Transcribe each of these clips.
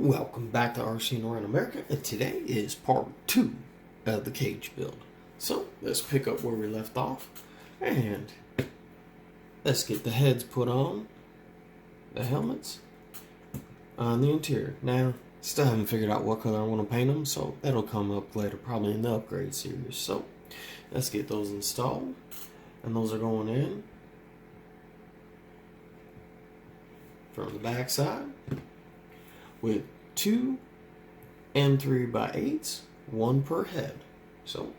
Welcome back to RC Around America, and today is part 2 of the cage build. So let's pick up where we left off, and let's get the heads put on, the helmets, on the interior. Now, still haven't figured out what color I want to paint them, so that'll come up later, probably in the upgrade series. So let's get those installed, and those are going in from the back side with 2 M3x8s, one per head. So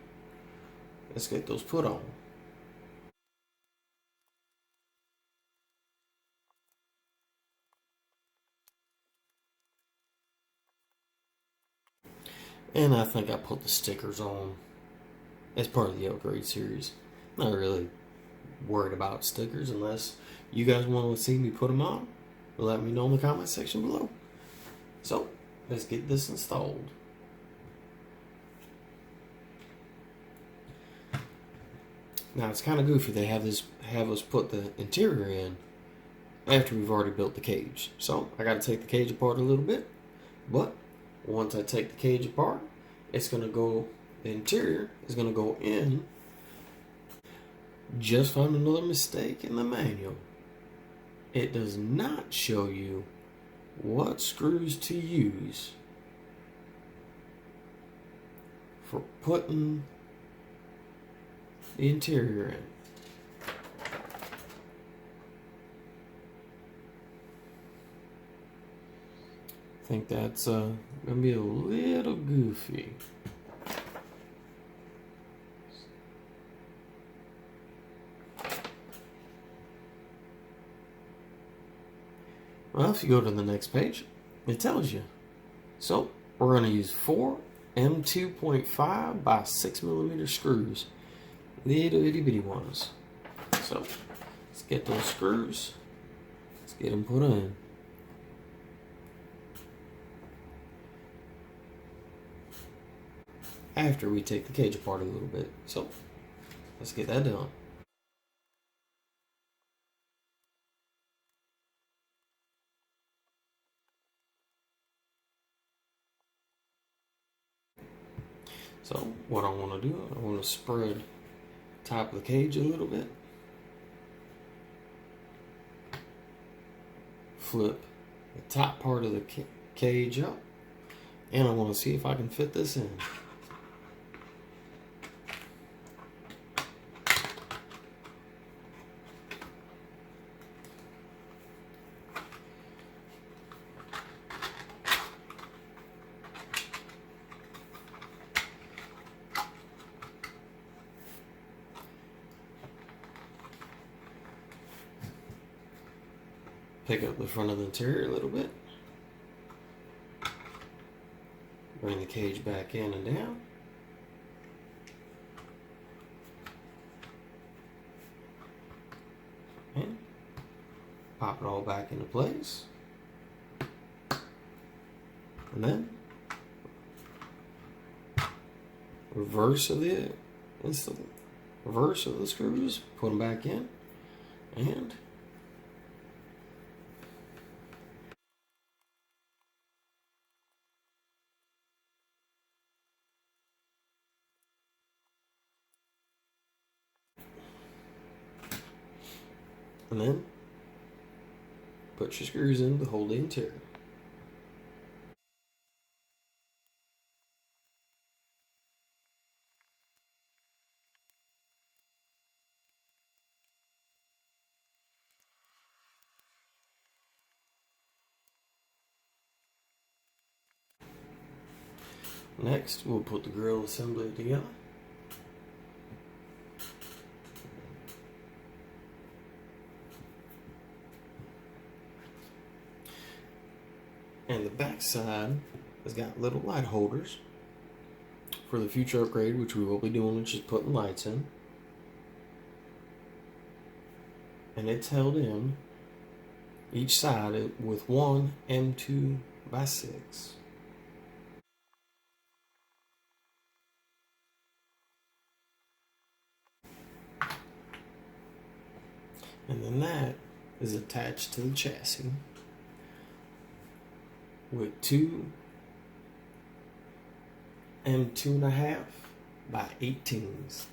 let's get those put on. And I think I put the stickers on as part of the upgrade series. Not really worried about stickers unless you guys want to see me put them on. Let me know in the comment section below. So let's get this installed. Now it's kind of goofy they have us put the interior in after we've already built the cage. So I got to take the cage apart a little bit, but once I take the cage apart, it's gonna go. The interior is gonna go in. Just found another mistake in the manual. It does not show you what screws to use for putting the interior in. I think that's gonna be a little goofy. Well, if you go to the next page, it tells you. So we're going to use 4 M2.5 by 6mm screws, little itty bitty ones. So let's get those screws. Let's get them put in. After we take the cage apart a little bit. So let's get that done. So what I want to do, I want to spread the top of the cage a little bit. Flip the top part of the cage up. And I want to see if I can fit this in. Pick up the front of the interior a little bit. Bring the cage back in and down. And pop it all back into place. And then reverse of the screws, put them back in, and then put your screws in to hold the interior. Next, we'll put the grill assembly together. And the back side has got little light holders for the future upgrade, which we will be doing, which is putting lights in. And it's held in each side with 1 M2x6. And then that is attached to the chassis. with two M2.5 by 18s.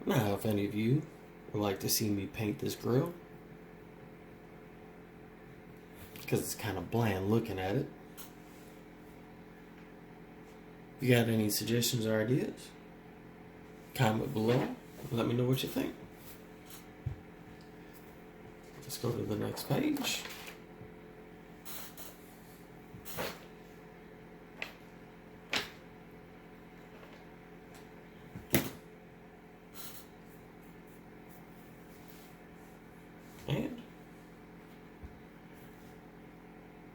Now, if any of you would like to see me paint this grill, because it's kind of bland looking at it, if you got any suggestions or ideas, comment below and let me know what you think. Let's go to the next page. And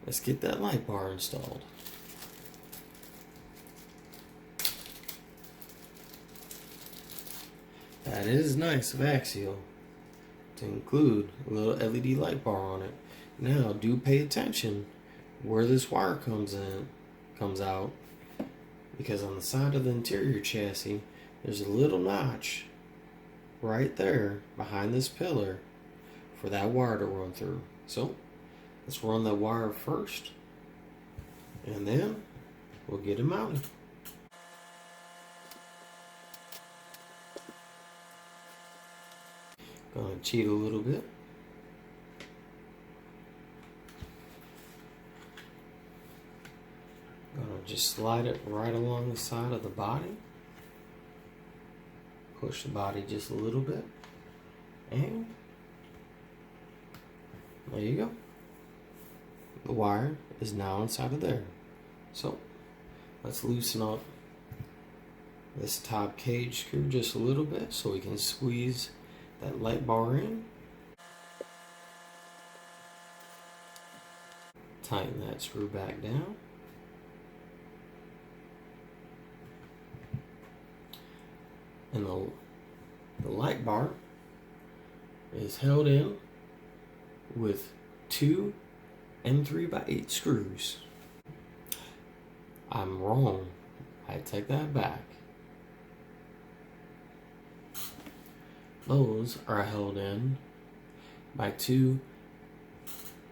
let's get that light bar installed. That is nice of Axial to include a little LED light bar on it. Now, do pay attention where this wire comes out, because on the side of the interior chassis, there's a little notch right there behind this pillar for that wire to run through. So let's run that wire first, and then we'll get it mounted. Gonna cheat a little bit. Gonna just slide it right along the side of the body. Push the body just a little bit. And there you go. The wire is now inside of there. So let's loosen up this top cage screw just a little bit so we can squeeze that light bar in. Tighten that screw back down. And the light bar is held in with two M3x8 screws. I'm wrong. I take that back. Those are held in by two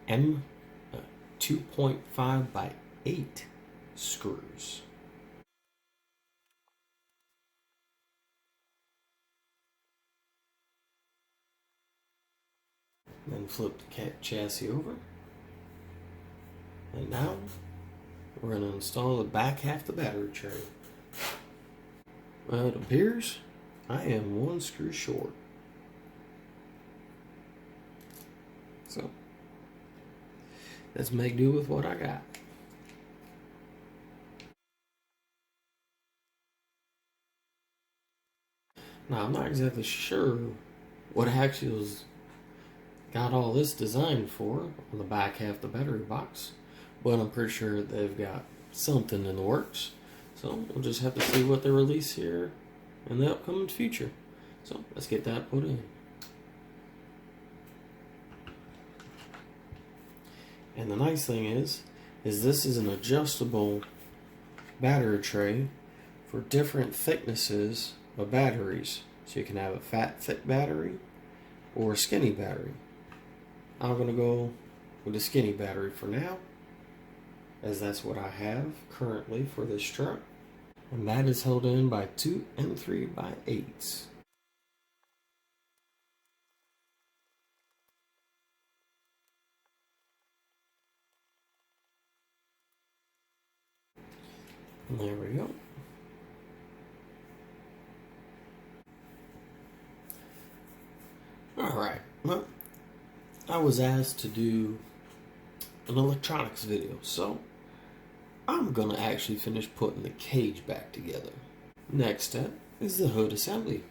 2.5 by 8 screws. Then flip the chassis over. And now we're going to install the back half of the battery tray. Well, it appears I am one screw short. So let's make do with what I got. Now, I'm not exactly sure what Axial's got all this designed for on the back half of the battery box, but I'm pretty sure they've got something in the works. So we'll just have to see what they release here in the upcoming future. So let's get that put in. And the nice thing is this is an adjustable battery tray for different thicknesses of batteries. So you can have a fat, thick battery or a skinny battery. I'm going to go with a skinny battery for now, as that's what I have currently for this truck. And that is held in by two M3x8s. And there we go. Alright, well, I was asked to do an electronics video, so I'm gonna actually finish putting the cage back together. Next step is the hood assembly.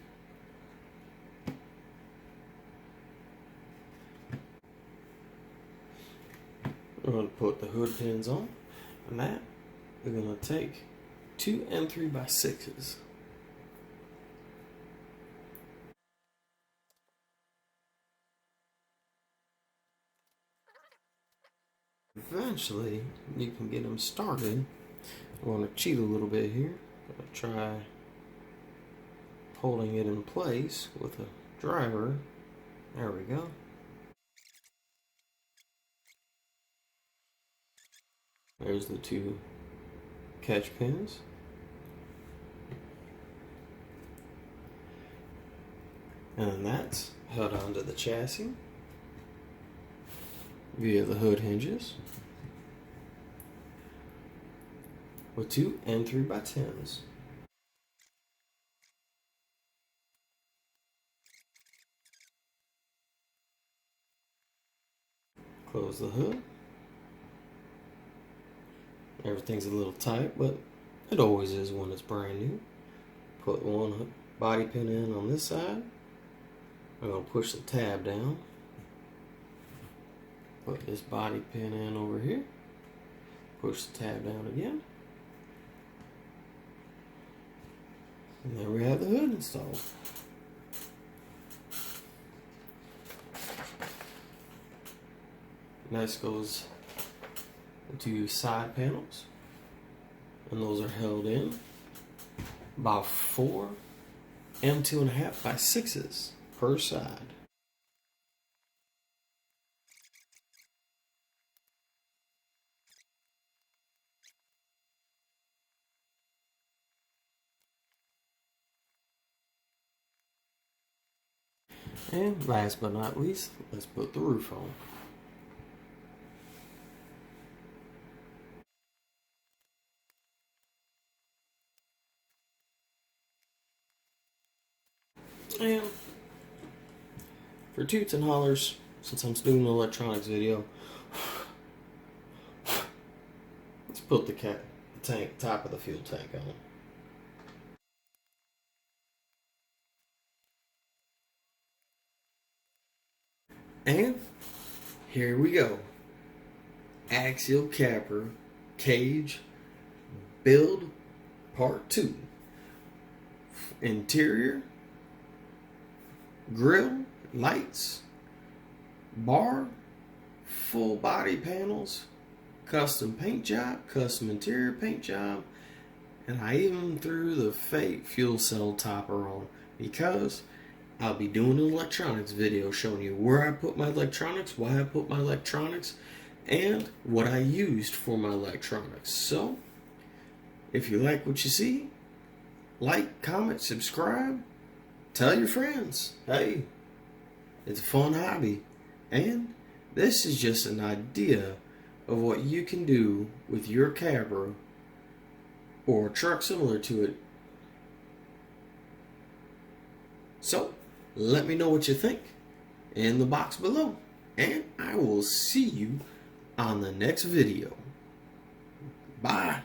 We're gonna put the hood pins on, and that we're gonna take two M3x6s. Eventually, you can get them started. I'm going to cheat a little bit here. I'll try holding it in place with a driver. There we go. There's the two catch pins. And that's held onto the chassis via the hood hinges with two N3x10s. Close the hood. Everything's a little tight, but it always is when it's brand new. Put one body pin in on this side. I'm going to push the tab down. Put this body pin in over here. Push the tab down again. And there we have the hood installed. Next goes the two side panels. And those are held in by 4 M2.5x6s per side. And last but not least, let's put the roof on. And for toots and hollers, since I'm doing an electronics video, let's put the top of the fuel tank on. And here we go. Axial capper cage build part 2. Interior, grill, lights, bar, full body panels, custom paint job, custom interior paint job, and I even threw the fake fuel cell topper on because I'll be doing an electronics video showing you where I put my electronics, why I put my electronics, and what I used for my electronics. So, if you like what you see, like, comment, subscribe, tell your friends. Hey, it's a fun hobby. And this is just an idea of what you can do with your Cabra or a truck similar to it. So, let me know what you think in the box below. And I will see you on the next video. Bye.